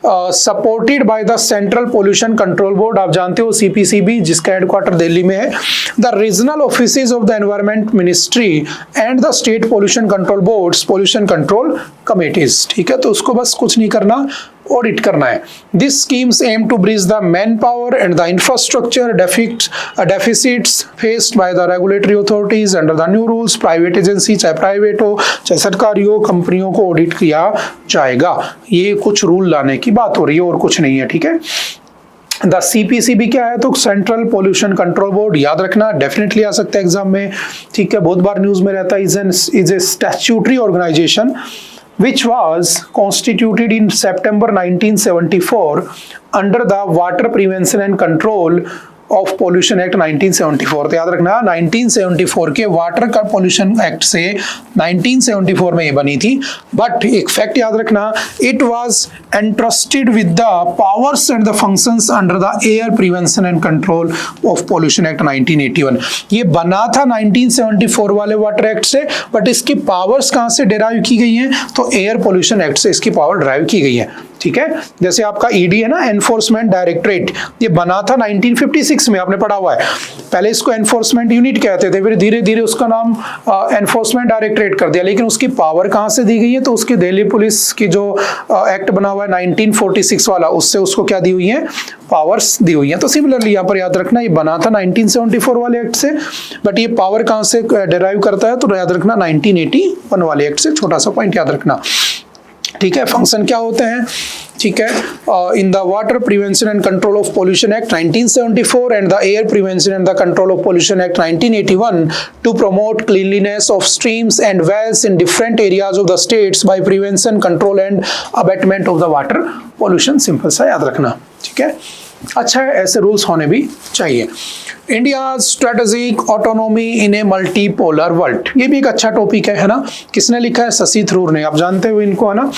supported by the central pollution control board, आप जानते हो CPCB, जिसका headquarter Delhi में है, the regional offices of the environment ministry and the state pollution control boards, pollution control committees, ठीक है। तो उसको बस कुछ नहीं करना, ऑडिट करना है। This schemes aim to bridge the man power and the infrastructure deficits faced by the regulatory authorities under the new rules. Private agency, चाहे प्राइवेट हो चाहे सरकारी हो, कंपनियों को ऑडिट किया जाएगा। ये कुछ रूल लाने की बात हो रही है और कुछ नहीं है, ठीक है। द CPCB क्या है, तो सेंट्रल पोल्यूशन कंट्रोल बोर्ड, याद रखना, डेफिनेटली आ सकता है एग्जाम में, ठीक है, बहुत बार न्यूज में रहता है। Is a statutory organisation which was constituted in September 1974 under the Water Prevention and Control of pollution act 1974। तो याद रखना 1974 के वाटर का पोल्यूशन एक्ट से 1974 में ये बनी थी। बट एक फैक्ट याद रखना, it was entrusted with the powers and the functions under the air prevention and control of pollution act 1981। ये बना था 1974 वाले वाटर एक्ट से, बट इसकी पावर्स कहां से डिराइव की गई हैं, तो एयर पोल्यूशन एक्ट से इसकी पावर डिराइव की गई है। ठीक है, जैसे आपका ईडी है ना, एनफोर्समेंट डायरेक्टरेट, ये बना था 1956 में, आपने पढ़ा हुआ है। पहले इसको एनफोर्समेंट यूनिट कहते थे, फिर धीरे धीरे उसका नाम एनफोर्समेंट डायरेक्टरेट कर दिया। लेकिन उसकी पावर कहां से दी गई है, तो उसकी दिल्ली पुलिस की जो एक्ट बना हुआ है 1946 वाला, उससे उसको क्या दी हुई है, पावर्स दी हुई है। तो सिमिलरली यहाँ पर याद रखना, ये बना था 1974 वाले एक्ट से, बट ये पावर कहां से डिराइव करता है, तो याद रखना 1981 वाले एक्ट से। छोटा सा पॉइंट याद रखना, ठीक है। फंक्शन क्या होते हैं, ठीक है, in the water prevention and control of pollution act 1974 and the air prevention and the control of pollution act 1981 to promote cleanliness of streams and wells in different areas of the states by prevention, control and abatement of the water pollution. Simple सा याद रखना, ठीक है। अच्छा है, ऐसे rules होने भी चाहिए। इंडिया स्ट्रेटेजिक ऑटोनॉमी इन ए मल्टीपोलर वर्ल्ड, ये भी एक अच्छा टॉपिक है ना। किसने लिखा है, शशि थरूर ने, आप जानते हो इनको, है ना।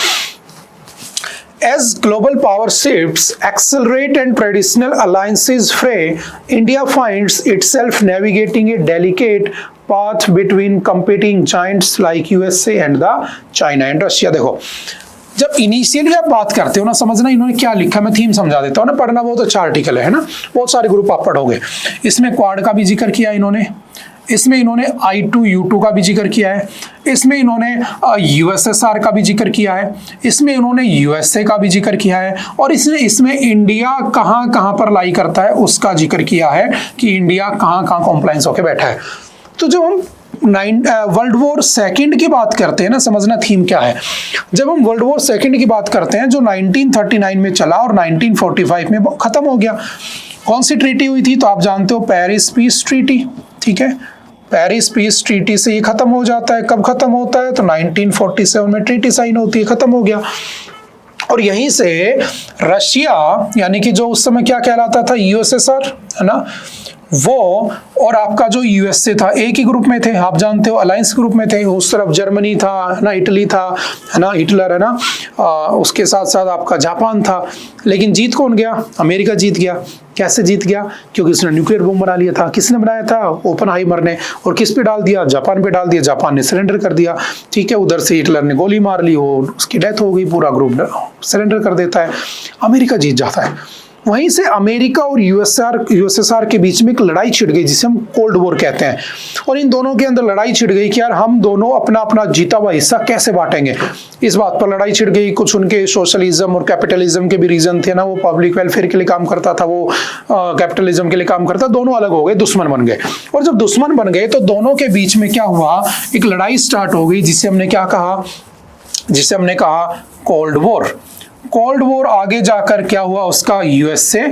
As global power shifts accelerate and traditional alliances fray, India finds itself navigating a delicate path between competing giants like USA and the China and Russia। देखो, जब इनिशियली आप बात करते हो ना, समझना इन्होंने क्या लिखा, मैं थीम समझा देता हूँ ना, पढ़ना बहुत अच्छा आर्टिकल है ना, बहुत सारे ग्रुप आप पढ़ोगे। इसमें क्वाड का भी जिक्र किया इन्होंने, इसमें इन्होंने I2U2 का भी जिक्र किया है, इसमें इन्होंने USSR का भी जिक्र किया है, इसमें इन्होंने USA का भी जिक्र किया है, और इसमें इंडिया कहाँ कहाँ पर लाई करता है उसका जिक्र किया है कि इंडिया कहाँ कहाँ कॉम्प्लायंस होकर बैठा है। तो जब हम वर्ल्ड वॉर सेकंड की बात करते हैं ना, समझना थीम क्या है। जब हम वर्ल्ड वॉर सेकंड की बात करते हैं, जो 1939 में चला और 1945 में खत्म हो गया। कौन सी ट्रीटी हुई थी, तो आप जानते हो, पेरिस पीस ट्रीटी, ठीक है। पेरिस पीस ट्रीटी से ये खत्म हो जाता है। कब खत्म होता है, तो 1947 में ट्रीटी साइन होती है, खत्म हो गया। और यहीं से रशिया, यानी कि जो उस समय क्या कहलाता था, USSR, है ना, वो और आपका जो USA था, एक ही ग्रुप में थे, आप जानते हो, अलायंस ग्रुप में थे। उस तरफ जर्मनी था, है ना, इटली था, है ना, हिटलर, है ना, उसके साथ साथ आपका जापान था। लेकिन जीत कौन गया, अमेरिका जीत गया। कैसे जीत गया, क्योंकि उसने न्यूक्लियर बम बना लिया था। किसने बनाया था, ओपनहाइमर ने, और किस पे डाल दिया, जापान पे डाल दिया। जापान ने सरेंडर कर दिया, ठीक है। उधर से हिटलर ने गोली मार ली, वो उसकी डेथ हो गई, पूरा ग्रुप सरेंडर कर देता है, अमेरिका जीत जाता है। वहीं से अमेरिका और USSR के बीच में एक लड़ाई छिड़ गई, जिसे हम कोल्ड वॉर कहते हैं। और इन दोनों के अंदर लड़ाई छिड़ गई कि यार हम दोनों अपना अपना जीता हुआ हिस्सा कैसे बांटेंगे, इस बात पर लड़ाई छिड़ गई। कुछ उनके सोशलिज्म और कैपिटलिज्म के भी रीजन थे ना, वो पब्लिक वेलफेयर के लिए काम करता था, वो कैपिटलिज्म के लिए काम करता, दोनों अलग हो गए, दुश्मन बन गए। और जब दुश्मन बन गए तो दोनों के बीच में क्या हुआ, एक लड़ाई स्टार्ट हो गई, जिसे हमने क्या कहा, जिसे हमने कहा कोल्ड वॉर। कोल्ड वॉर आगे जाकर क्या हुआ, उसका USA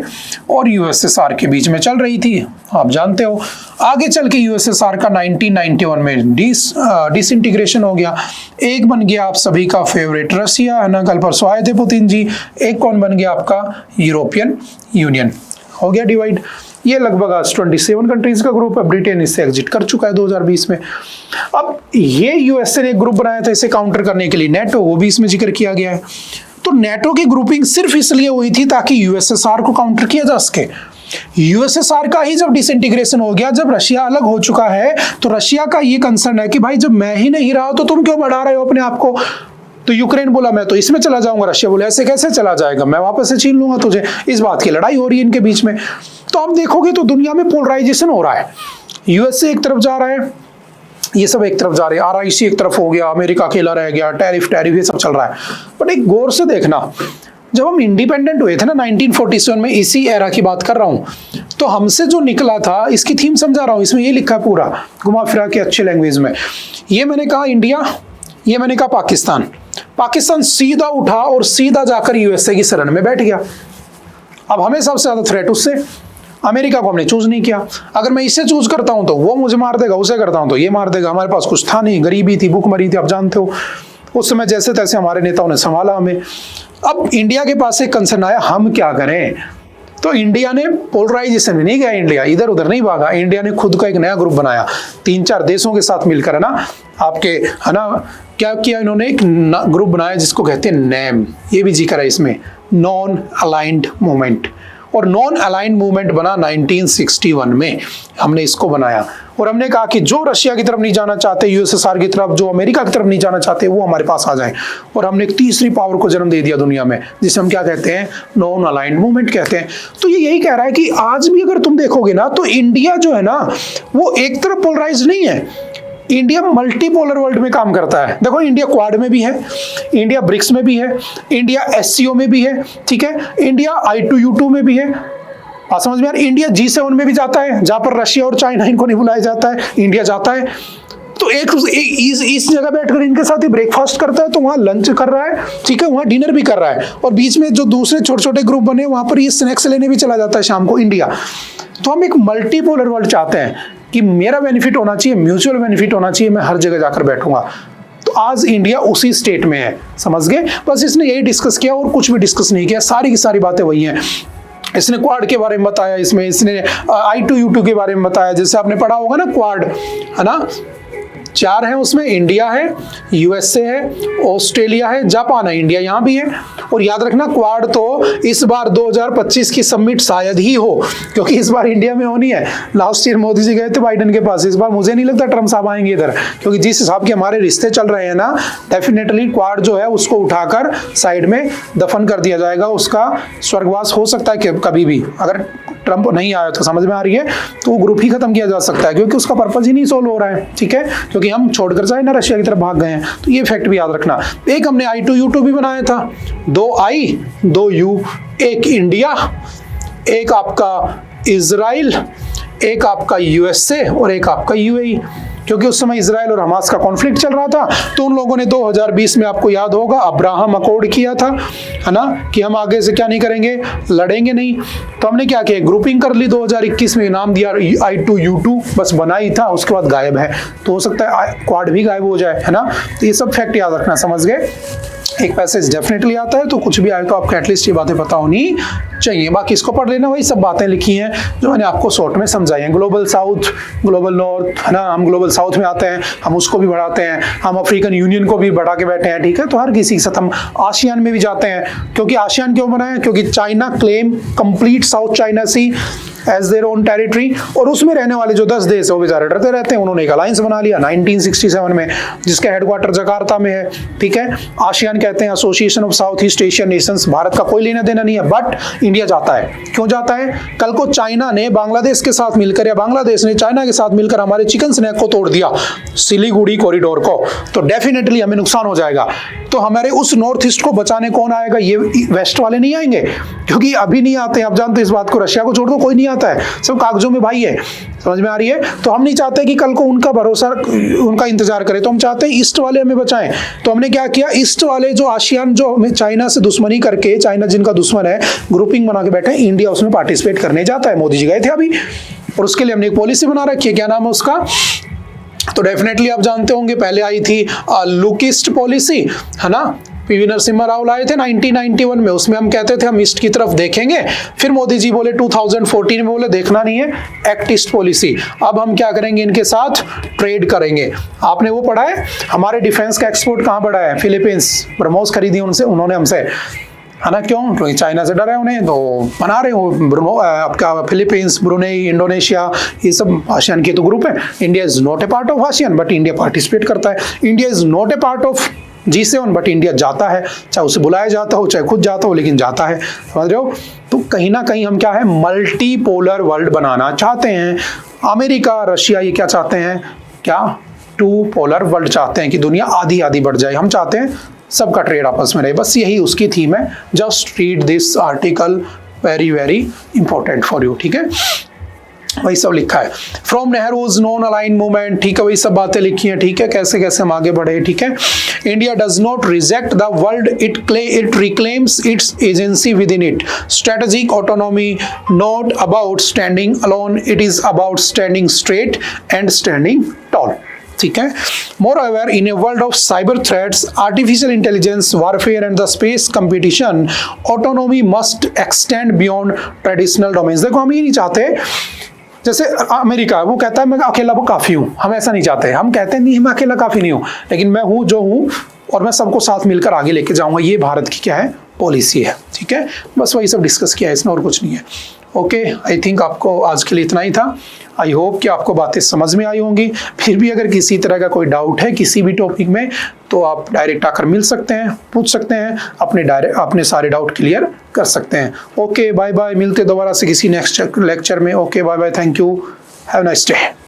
और USSR के बीच में चल रही थी, आप जानते हो। आगे चल के USSR का 1991 में डिसइंटीग्रेशन हो गया। एक बन गया आप सभी का फेवरेट रशिया, है ना, कल परसों आए थे पुतिन जी। एक कौन बन गया, आपका यूरोपियन यूनियन, हो गया डिवाइड। ये लगभग आज 27 कंट्रीज का ग्रुप है। ब्रिटेन इससे एग्जिट कर चुका है 2020 में। अब ये USA ने एक ग्रुप बनाया था इसे काउंटर करने के लिए, नेटो, वो भी इसमें जिक्र किया गया है। तो नेटो की ग्रुपिंग सिर्फ इसलिए हुई थी ताकि USSR को काउंटर किया जा सके। USSR का ही जब डिसइंटीग्रेशन हो गया, जब रशिया अलग हो चुका है, तो रशिया का ये कंसर्न है कि भाई जब मैं ही नहीं रहा तो तुम क्यों बढ़ा रहे हो अपने आप को। तो यूक्रेन बोला मैं तो इसमें चला जाऊंगा, रशिया बोला ऐसे कैसे चला जाएगा, मैं वापस से छीन लूंगा तुझे। इस बात की लड़ाई हो रही है इनके बीच में। तो आप देखोगे तो दुनिया में पोलराइजेशन हो रहा है। USA एक तरफ जा रहा है, ये सब एक तरफ जा रहे हैं, RIC एक तरफ हो गया, अमेरिका अकेला रह गया, टैरिफ ये सब चल रहा है। बट एक गौर से देखना, जब हम इंडिपेंडेंट हुए थे ना 1947 में, इसी एरा की बात कर रहा हूं, तो हमसे जो निकला था, इसकी थीम समझा रहा हूं, इसमें ये लिखा पूरा घुमा फिरा के अच्छे लैंग्वेज में। ये मैंने कहा इंडिया, ये मैंने कहा पाकिस्तान। पाकिस्तान सीधा उठा और सीधा जाकर USA की शरण में बैठ गया। अब हमें सबसे ज्यादा थ्रेट उससे, अमेरिका को हमने चूज नहीं किया। अगर मैं इसे चूज करता हूं तो वो मुझे मार देगा, उसे करता हूं तो ये मार देगा। हमारे पास कुछ था नहीं, गरीबी थी, भूखमरी थी, आप जानते हो। उस समय जैसे तैसे हमारे नेताओं ने संभाला हमें। अब इंडिया के पास एक कंसर्न आया, हम क्या करें? तो इंडिया ने पोलराइजेशन में नहीं गया, इंडिया इधर उधर नहीं भागा, इंडिया ने खुद का एक नया ग्रुप बनाया 3-4 देशों के साथ मिलकर, है ना, आपके, है ना, क्या किया इन्होंने, एक ग्रुप बनाया जिसको कहते हैं नैम, ये भी जिक्र है इसमें, नॉन अलाइंड मूवमेंट। और नॉन अलाइंड मूवमेंट बना 1961 में, हमने इसको बनाया। और हमने कहा कि जो रशिया की तरफ नहीं जाना चाहते, यूएसएसआर की तरफ, जो अमेरिका की तरफ नहीं जाना चाहते, वो हमारे पास आ जाएं। और हमने एक तीसरी पावर को जन्म दे दिया दुनिया में, जिसे हम क्या कहते हैं, नॉन अलाइंड मूवमेंट कहते हैं। तो ये यही कह रहा है कि आज भी अगर तुम देखोगे ना, तो इंडिया जो है ना, वो एक तरफ पोलराइज नहीं है। इंडिया मल्टीपोलर वर्ल्ड में काम करता है। देखो, इंडिया क्वाड में भी है, इंडिया ब्रिक्स में भी है, इंडिया एससीओ में भी है, ठीक है, इंडिया I2U2 में भी है। आप समझ में आ रहा है? इंडिया G7 में भी जाता है, जहां पर रशिया और चाइना इनको नहीं बुलाया जाता है, इंडिया जाता है। तो इस जगह बैठकर इनके साथ ही ब्रेकफास्ट करता है, तो वहां लंच कर रहा है, ठीक है, वहां डिनर भी कर रहा है, और बीच में जो दूसरे छोटे छोटे ग्रुप बने वहां पर ये स्नैक्स लेने भी चला जाता है शाम को, इंडिया। तो हम एक मल्टीपोलर वर्ल्ड चाहते हैं कि मेरा बेनिफिट होना चाहिए, म्यूचुअल बेनिफिट होना चाहिए, मैं हर जगह जाकर बैठूंगा। तो आज इंडिया उसी स्टेट में है, समझ गए? बस इसने यही डिस्कस किया और कुछ भी डिस्कस नहीं किया, सारी की सारी बातें वही हैं। इसने क्वाड के बारे में बताया, इसमें इसने I2U2 के बारे में बताया, जैसे आपने पढ़ा होगा ना, क्वाड, है ना, 4 है उसमें, इंडिया है, यूएसए है, ऑस्ट्रेलिया है, जापान है, इंडिया यहाँ भी है। और याद रखना, क्वाड तो इस बार 2025 की समिट शायद ही हो, क्योंकि इस बार इंडिया में होनी है। लास्ट ईयर मोदी जी गए थे बाइडेन के पास, इस बार मुझे नहीं लगता ट्रम्प साहब आएंगे इधर, क्योंकि जिस हिसाब के हमारे रिश्ते चल रहे हैं ना, डेफिनेटली क्वाड जो है उसको उठाकर साइड में दफन कर दिया जाएगा। उसका स्वर्गवास हो सकता है कभी भी, अगर ट्रम्प नहीं आया तो, समझ में आ रही है? तो वो ग्रुप ही खत्म किया जा सकता है, क्योंकि उसका पर्पज ही नहीं सोल्व हो रहा है, ठीक है, क्योंकि हम छोड़कर जाए ना रशिया की तरफ भाग गए हैं। तो ये फैक्ट भी याद रखना। एक हमने I2U2 भी बनाया था, 2 I 2 U, एक इंडिया, एक आपका इजराइल, एक आपका यूएसए और एक आपका यूएई, क्योंकि उस समय इजराइल और हमास का कॉन्फ्लिक्ट चल रहा था। तो उन लोगों ने 2020 में, आपको याद होगा, अब्राहम अकॉर्ड किया था, है ना, कि हम आगे से क्या नहीं करेंगे, लड़ेंगे नहीं। तो हमने क्या किया, ग्रुपिंग कर ली, 2021 में नाम दिया I2U2, बस बना ही था, उसके बाद गायब है। तो हो सकता है क्वाड भी गायब हो जाए, है ना। तो ये सब फैक्ट याद रखना, समझ गए? एक पैसेज डेफिनेटली आता है, तो कुछ भी आए तो आपको एटलीस्ट ये बातें पता होनी चाहिए। बाकी इसको पढ़ लेना, वही सब बातें लिखी हैं जो मैंने आपको शॉर्ट में समझाई हैं। ग्लोबल साउथ, ग्लोबल नॉर्थ, है ना, हम ग्लोबल साउथ में आते हैं, हम उसको भी बढ़ाते हैं, हम अफ्रीकन यूनियन को भी बढ़ा के बैठे हैं, ठीक है। तो हर किसी के साथ हम आसियान में भी जाते हैं, क्योंकि आसियान क्यों बना है, क्योंकि China claim complete South China Sea as their own territory, और उसमें रहने वाले जो 10 देश है वो बेचारे डरते रहते हैं। उन्होंने एक अलायंस बना लिया 1967 में, जिसका हेडक्वार्टर जकार्ता में है, ठीक है। आसियान कहते हैं association of south east Asian Nations. Bharat का कोई लेना देना नहीं है, बट इंडिया जाता है। क्यों जाता है? कल को चाइना ने बांग्लादेश के साथ मिलकर, या बांग्लादेश ने चाइना के साथ मिलकर हमारे चिकन स्नैक को तोड़ दिया, सिलीगुड़ी कॉरिडोर को, तो डेफिनेटली हमें नुकसान हो जाएगा। तो हमारे उस नॉर्थ ईस्ट को बचाने कौन आएगा? ये वेस्ट वाले नहीं आएंगे, क्योंकि अभी नहीं आते, आप जानते इस बात को। रशिया को छोड़ दो, कोई नहीं आता है, सब कागजों में भाई है, समझ में आ रही है? तो हम नहीं चाहते कि कल को उनका भरोसा, उनका इंतजार करें, तो हम चाहते हैं ईस्ट वाले हमें बचाएं। तो हमने क्या किया, ईस्ट वाले जो आसियान, जो हमें चाइना से दुश्मनी करके, चाइना जिनका दुश्मन है, ग्रुपिंग बना के बैठे, इंडिया उसमें पार्टिसिपेट करने जाता है। मोदी जी गए थे अभी, और उसके लिए हमने एक पॉलिसी बना रखी है। क्या नाम है उसका? तो डेफिनेटली आप जानते होंगे, पहले आई थी लुक ईस्ट पॉलिसी, है ना, पीवी नरसिम्हा राव लाए थे 1991 में। उसमें हम कहते थे हम ईस्ट की तरफ देखेंगे, फिर मोदी जी बोले 2014 में बोले देखना नहीं है, एक्ट ईस्ट पॉलिसी। अब हम क्या करेंगे, इनके साथ ट्रेड करेंगे। आपने वो पढ़ा है, हमारे डिफेंस का एक्सपोर्ट कहाँ बढ़ा है? फिलीपींस, ब्रह्मोस खरीदी उनसे, उन्होंने हमसे, है ना। क्यों? क्योंकि चाइना से डर है उन्हें, तो बना रहे हो आपका फिलीपींस, ब्रुनेई, इंडोनेशिया, ये सब आसियान के तो ग्रुप है। India is not a part of ASEAN, but India participate करता है। India is not a part of G7, but India जाता है, चाहे उसे बुलाया जाता हो, चाहे खुद जाता हो, लेकिन जाता है, समझ रहे हो? तो कहीं ना कहीं हम क्या है, मल्टीपोलर वर्ल्ड बनाना चाहते हैं। अमेरिका, रशिया, ये क्या चाहते हैं? क्या 2 पोलर वर्ल्ड चाहते हैं, कि दुनिया आधी आधी बढ़ जाए। हम चाहते हैं सबका ट्रेड आपस में रहे, बस यही उसकी थीम है। Just read this article, very very important for you, ठीक है। वही सब लिखा है। From Nehru's non align movement, ठीक है, वही सब बातें लिखी हैं, ठीक है, कैसे कैसे हम आगे बढ़े, ठीक है। India does not reject the world, it reclaims its agency within it, strategic autonomy not about standing alone, it is about standing straight and standing tall, ठीक है। Moreover, in a world of cyber threats, artificial intelligence, warfare and the space competition, autonomy must extend beyond traditional domains। देखो हम ये नहीं चाहते, जैसे America वो कहता है मैं अकेला वो काफी हूँ, हम ऐसा नहीं चाहते, हम कहते हैं नहीं मैं अकेला काफी नहीं हूँ, लेकिन मैं हूँ जो हूँ और मैं सबको साथ मिलकर आगे लेके जाऊंगा, ये भारत की क्या है पॉलिसी है, ठीक है। बस वही सब डिस्कस किया है इसमें, और कुछ नहीं है। ओके, आई थिंक आपको आज के लिए इतना ही था। आई होप कि आपको बातें समझ में आई होंगी। फिर भी अगर किसी तरह का कोई डाउट है किसी भी टॉपिक में तो आप डायरेक्ट आकर मिल सकते हैं, पूछ सकते हैं, अपने सारे डाउट क्लियर कर सकते हैं। ओके, बाय बाय, मिलते दोबारा से किसी नेक्स्ट लेक्चर में। Okay, bye bye, thank you, have a nice day.